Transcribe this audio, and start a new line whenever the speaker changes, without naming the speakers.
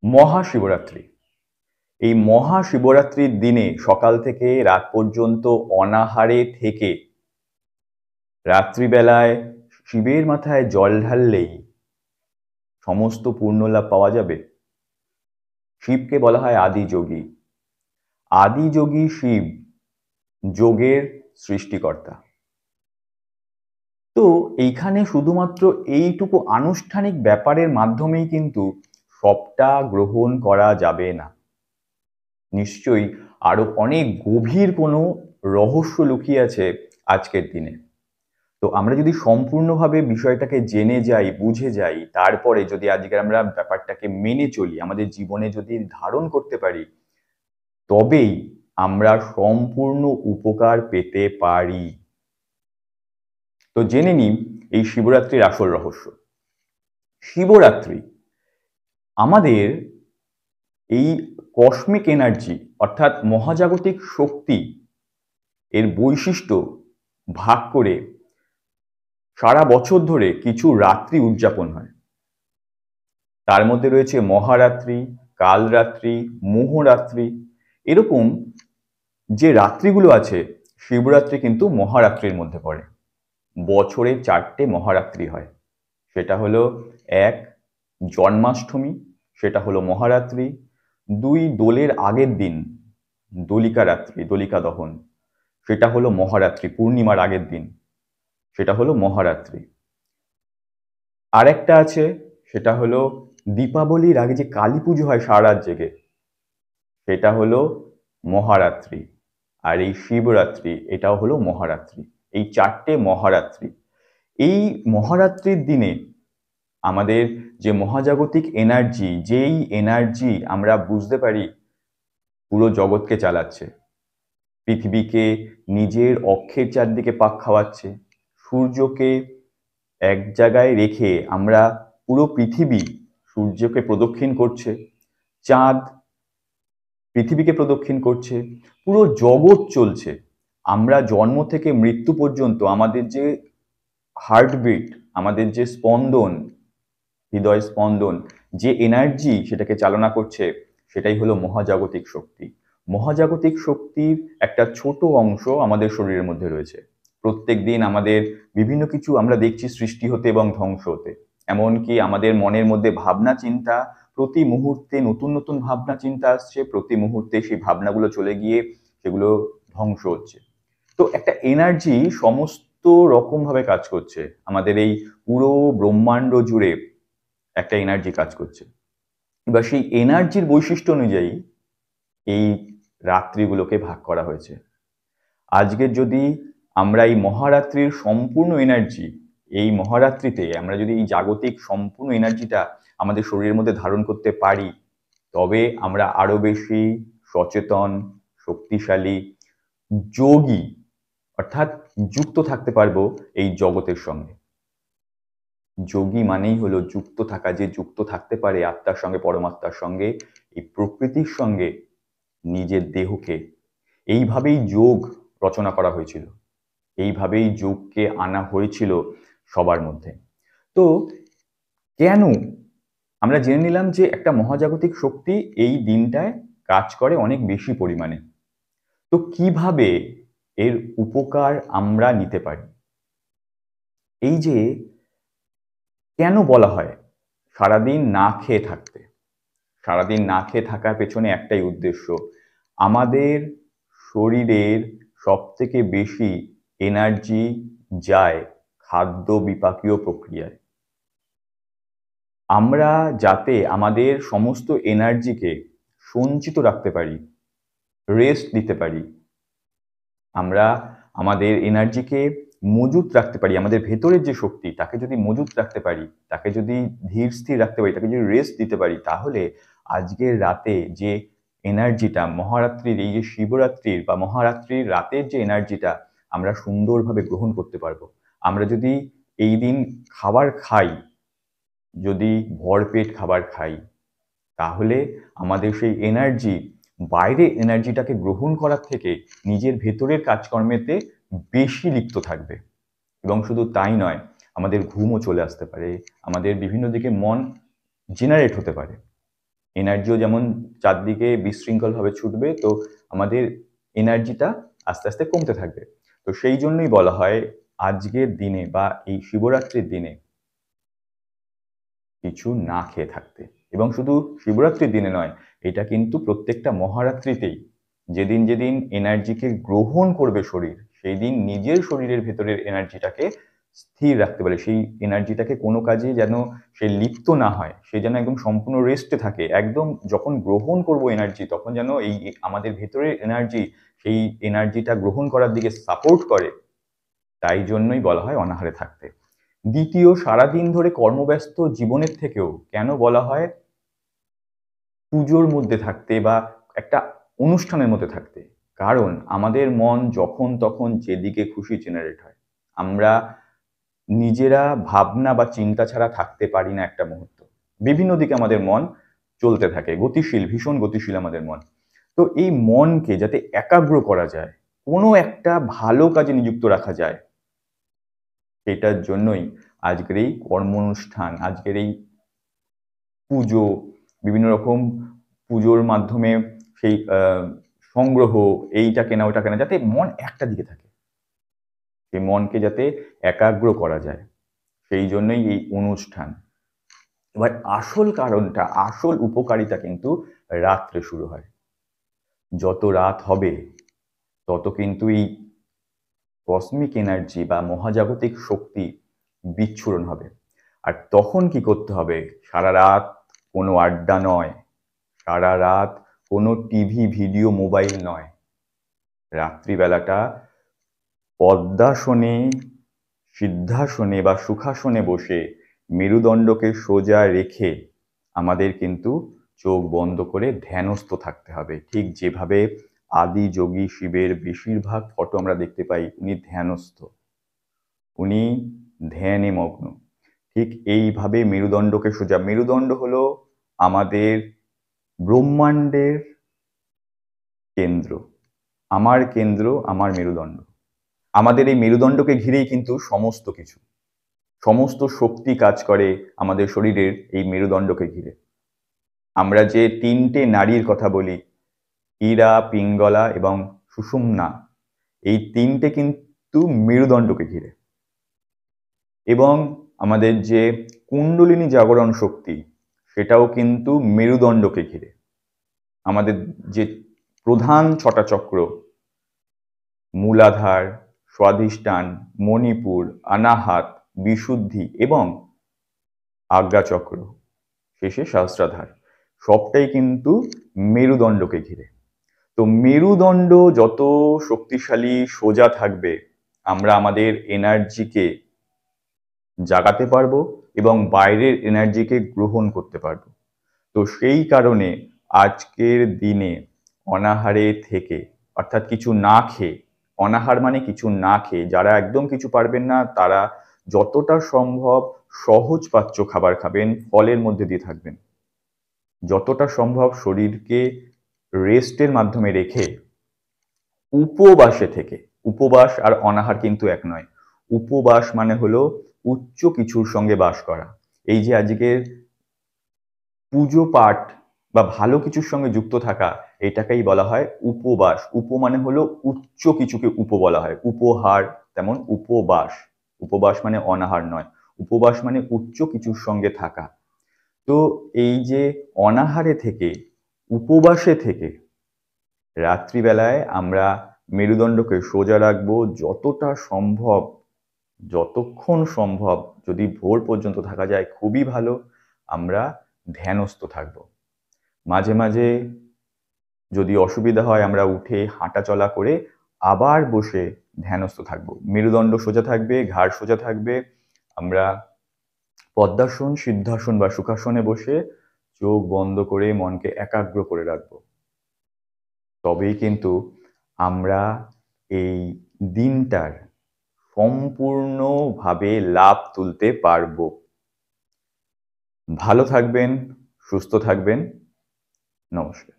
মহাশিবরাত্রি। এই মহাশিবরাত্রির দিনে সকাল থেকে রাত পর্যন্ত অনাহারে থেকে রাত্রিবেলায় শিবের মাথায় জল ঢাললেই সমস্ত পুণ্যলাভ পাওয়া যাবে। শিবকে বলা হয় আদিযোগী। আদিযোগী শিব যোগের সৃষ্টিকর্তা। তো এইখানে শুধুমাত্র এইটুকু আনুষ্ঠানিক ব্যাপারের মাধ্যমেই কিন্তু সবটা গ্রহণ করা যাবে না। নিশ্চয়ই আরো অনেক গভীর কোনো রহস্য লুকিয়ে আছে আজকের দিনে। তো আমরা যদি সম্পূর্ণভাবে বিষয়টাকে জেনে যাই, বুঝে যাই, তারপরে যদি আজকের আমরা ব্যাপারটাকে মেনে চলি, আমাদের জীবনে যদি ধারণ করতে পারি, তবেই আমরা সম্পূর্ণ উপকার পেতে পারি। তো জেনে নিই এই শিবরাত্রির আসল রহস্য। শিবরাত্রি আমাদের এই কসমিক এনার্জি অর্থাৎ মহাজাগতিক শক্তি এর বৈশিষ্ট্য ভাগ করে সারা বছর ধরে কিছু রাত্রি উদযাপন হয়। তার মধ্যে রয়েছে মহারাত্রি, কালরাত্রি, মোহরাত্রি। এরকম যে রাত্রিগুলো আছে, শিবরাত্রি কিন্তু মহারাত্রির মধ্যে পড়ে। বছরে 4টে মহারাত্রি হয়। সেটা হলো 1 জন্মাষ্টমী, সেটা হলো মহারাত্রি। 2 দোলের আগের দিন, দোলিকা রাত্রি, দোলিকা দহন, সেটা হলো মহারাত্রি। পূর্ণিমার আগের দিন, সেটা হলো মহারাত্রি। আরেকটা আছে, সেটা হলো দীপাবলির আগে যে কালী পুজো হয় সারা রাত জেগে, সেটা হলো মহারাত্রি। আর এই শিবরাত্রি, এটাও হলো মহারাত্রি। এই 4টে মহারাত্রি। এই মহারাত্রির দিনে আমাদের যে মহাজাগতিক এনার্জি, যেই এনার্জি আমরা বুঝতে পারি পুরো জগৎকে চালাচ্ছে, পৃথিবীকে নিজের অক্ষের চারদিকে পাক খাওয়াচ্ছে, সূর্যকে এক জায়গায় রেখে আমরা পুরো পৃথিবী সূর্যকে প্রদক্ষিণ করছে, চাঁদ পৃথিবীকে প্রদক্ষিণ করছে, পুরো জগৎ চলছে। আমরা জন্ম থেকে মৃত্যু পর্যন্ত আমাদের যে হার্টবিট, আমাদের যে স্পন্দন, হৃদয় স্পন্দন, যে এনার্জি সেটাকে চালনা করছে, সেটাই হলো মহাজাগতিক শক্তি। মহাজাগতিক শক্তির একটা ছোট অংশ আমাদের শরীরের মধ্যে রয়েছে। প্রত্যেক দিন আমাদের বিভিন্ন কিছু আমরা দেখছি সৃষ্টি হতে এবং ধ্বংস হতে। এমনকি আমাদের মনের মধ্যে ভাবনা চিন্তা, প্রতি মুহূর্তে নতুন নতুন ভাবনা চিন্তা আসছে, প্রতি মুহূর্তে সেই ভাবনাগুলো চলে গিয়ে সেগুলো ধ্বংস হচ্ছে। তো একটা এনার্জি সমস্ত রকম ভাবে কাজ করছে আমাদের এই পুরো ব্রহ্মাণ্ড জুড়ে। একটা এনার্জি কাজ করছে। এবার সেই এনার্জির বৈশিষ্ট্য অনুযায়ী এই রাত্রিগুলোকে ভাগ করা হয়েছে। আজকের যদি আমরা এই মহারাত্রির সম্পূর্ণ এনার্জি, এই মহারাত্রিতে আমরা যদি এই জাগতিক সম্পূর্ণ এনার্জিটা আমাদের শরীরের মধ্যে ধারণ করতে পারি, তবে আমরা আরো বেশি সচেতন, শক্তিশালী, যোগী অর্থাৎ যুক্ত থাকতে পারবো এই জগতের সঙ্গে। যোগী মানেই হলো যুক্ত থাকা, যে যুক্ত থাকতে পারে আত্মার সঙ্গে, পরমাত্মার সঙ্গে, এই প্রকৃতির সঙ্গে, নিজের দেহকে। এইভাবেই যোগ রচনা করা হয়েছিল, এইভাবেই যোগকে আনা হয়েছিল সবার মধ্যে। তো কেন আমরা জেনে নিলাম যে একটা মহাজাগতিক শক্তি এই দিনটায় কাজ করে অনেক বেশি পরিমাণে। তো কিভাবে এর উপকার আমরা নিতে পারি? এই যে কেন বলা হয় সারাদিন না খেয়ে থাকতে, সারাদিন না খেয়ে থাকার পেছনে একটাই উদ্দেশ্য, আমাদের শরীরের সবথেকে বেশি এনার্জি যায় খাদ্য বিপাকীয় প্রক্রিয়ায়। আমরা যাতে আমাদের সমস্ত এনার্জিকে সঞ্চিত রাখতে পারি, রেস্ট দিতে পারি, আমরা আমাদের এনার্জিকে মজুত রাখতে পারি, আমাদের ভেতরের যে শক্তি তাকে যদি মজুত রাখতে পারি, তাকে যদি ধীর স্থির রাখতে পারি, তাকে যদি রেস্ট দিতে পারি, তাহলে আজকের রাতে যে এনার্জিটা, মহারাত্রির এই যে শিবরাত্রির বা মহারাত্রির রাতের যে এনার্জিটা আমরা সুন্দরভাবে গ্রহণ করতে পারবো। আমরা যদি এই দিন খাবার খাই, যদি ভরপেট খাবার খাই, তাহলে আমাদের সেই এনার্জি বাইরের এনার্জিটাকে গ্রহণ করার থেকে নিজের ভেতরের কাজকর্মেতে বেশি লিপ্ত থাকবে। এবং শুধু তাই নয়, আমাদের ঘুমও চলে আসতে পারে, আমাদের বিভিন্ন দিকে মন জেনারেট হতে পারে। এনার্জিও যেমন চারদিকে বিশৃঙ্খলভাবে ছুটবে, তো আমাদের এনার্জিটা আস্তে আস্তে কমতে থাকবে। তো সেই জন্যই বলা হয় আজকের দিনে বা এই শিবরাত্রির দিনে কিছু না খেয়ে থাকতে। এবং শুধু শিবরাত্রির দিনে নয়, এটা কিন্তু প্রত্যেকটা মহারাত্রিতেই, যেদিন যেদিন এনার্জিকে গ্রহণ করবে শরীর, সেই দিন নিজের শরীরের ভেতরের এনার্জিটাকে স্থির রাখতে পারে, সেই এনার্জিটাকে কোনো কাজে যেন সে লিপ্ত না হয়, সে যেন একদম সম্পূর্ণ রেস্টে থাকে। একদম যখন গ্রহণ করব এনার্জি, তখন যেন এই আমাদের ভেতরের এনার্জি সেই এনার্জিটা গ্রহণ করার দিকে সাপোর্ট করে। তাই জন্যই বলা হয় অনাহারে থাকতে। দ্বিতীয়, সারাদিন ধরে কর্মব্যস্ত জীবনের থেকেও কেন বলা হয় পুজোর মধ্যে থাকতে বা একটা অনুষ্ঠানের মধ্যে থাকতে? কারণ আমাদের মন যখন তখন যেদিকে খুশি জেনারেট হয়। আমরা নিজেরা ভাবনা বা চিন্তা ছাড়া থাকতে পারি না একটা মুহূর্ত। বিভিন্ন দিকে আমাদের মন চলতে থাকে, গতিশীল, ভীষণ গতিশীল আমাদের মন। তো এই মনকে যাতে একাগ্র করা যায়, কোনো একটা ভালো কাজে নিযুক্ত রাখা যায়, সেটার জন্যই আজকের এই কর্ম অনুষ্ঠান, আজকের এই পুজো, বিভিন্ন রকম পুজোর মাধ্যমে সেই সংগ্রহ, এইটা কেনা ওটা কেনা, যাতে মন একটা দিকে থাকে, সেই মনকে যাতে একাগ্র করা যায়, সেই জন্যই এই অনুষ্ঠান। এবার আসল কারণটা, আসল উপকারিতা কিন্তু রাত্রে শুরু হয়। যত রাত হবে তত কিন্তু এই কসমিক এনার্জি বা মহাজাগতিক শক্তি বিচ্ছুরণ হবে। আর তখন কি করতে হবে? সারা রাত কোনো আড্ডা নয়, সারা রাত কোনো টিভি, ভিডিও, মোবাইল নয়। রাত্রিবেলাটা পদ্মাসনে, সিদ্ধাসনে বা সুখাসনে বসে মেরুদণ্ডকে সোজা রেখে আমাদের কিন্তু চোখ বন্ধ করে ধ্যানস্থ থাকতে হবে। ঠিক যেভাবে আদি যোগী শিবের বেশিরভাগ ফটো আমরা দেখতে পাই, উনি ধ্যানস্থ, উনি ধ্যানে মগ্ন। ঠিক এইভাবে মেরুদণ্ডকে সোজা, মেরুদণ্ড হলো আমাদের ব্রহ্মাণ্ডের কেন্দ্র, আমার কেন্দ্র, আমার মেরুদণ্ড। আমাদের এই মেরুদণ্ডকে ঘিরেই কিন্তু সমস্ত কিছু, সমস্ত শক্তি কাজ করে আমাদের শরীরের এই মেরুদণ্ডকে ঘিরে। আমরা যে তিনটে নাড়ির কথা বলি, ইরা, পিঙ্গলা এবং সুষুম্না, এই তিনটে কিন্তু মেরুদণ্ডকে ঘিরে। এবং আমাদের যে কুণ্ডলিনী জাগরণ শক্তি, সেটাও কিন্তু মেরুদণ্ডকে ঘিরে। আমাদের যে প্রধান ছটা চক্র, মূলাধার, স্বাধিষ্ঠান, মণিপুর, অনাহাত, বিশুদ্ধি এবং আজ্ঞাচক্র, শেষে সহস্রাধার, সবটাই কিন্তু মেরুদণ্ডকে ঘিরে। তো মেরুদণ্ড যত শক্তিশালী, সোজা থাকবে, আমরা আমাদের এনার্জিকে জাগাতে পারবো এবং বাইরের এনার্জিকে গ্রহণ করতে পারবো। তো সেই কারণে আজকের দিনে অনাহারে থেকে, অর্থাৎ কিছু না খেয়ে, অনাহার মানে কিছু না খেয়ে, যারা একদম কিছু পারবেন না তারা যতটা সম্ভব সহজ পাচ্য খাবার খাবেন, ফলের মধ্যে দিয়ে থাকবেন। যতটা সম্ভব শরীরকে রেস্টের মাধ্যমে রেখে উপবাসে থেকে, উপবাস আর অনাহার কিন্তু এক নয়। উপবাস মানে হলো উচ্চ কিছুর সঙ্গে বাস করা। এই যে আজকের পুজো পাঠ বা ভালো কিছুর সঙ্গে যুক্ত থাকা, এটাকেই বলা হয় উপবাস। উপ মানে হলো উচ্চ কিছুকে উপ বলা হয়, উপহার, তেমন উপবাস। উপবাস মানে অনাহার নয়, উপবাস মানে উচ্চ কিছুর সঙ্গে থাকা। তো এই যে অনাহারে থেকে, উপবাসে থেকে রাত্রিবেলায় আমরা মেরুদণ্ডকে সোজা রাখবো যতটা সম্ভব, যতক্ষণ সম্ভব, যদি ভোর পর্যন্ত থাকা যায় খুবই ভালো। আমরা ধ্যানস্থ থাকব। মাঝে মাঝে যদি অসুবিধা হয় আমরা উঠে হাঁটা চলা করে আবার বসে ধ্যানস্থ থাকব। মেরুদণ্ড সোজা থাকবে, ঘাড় সোজা থাকবে। আমরা পদ্মাসন, সিদ্ধাসন বা সুখাসনে বসে চোখ বন্ধ করে মনকে একাগ্র করে রাখবো। তবেই কিন্তু আমরা এই দিনটার সম্পূর্ণভাবে লাভ তুলতে পারবো। ভালো থাকবেন, সুস্থ থাকবেন। নমস্কার।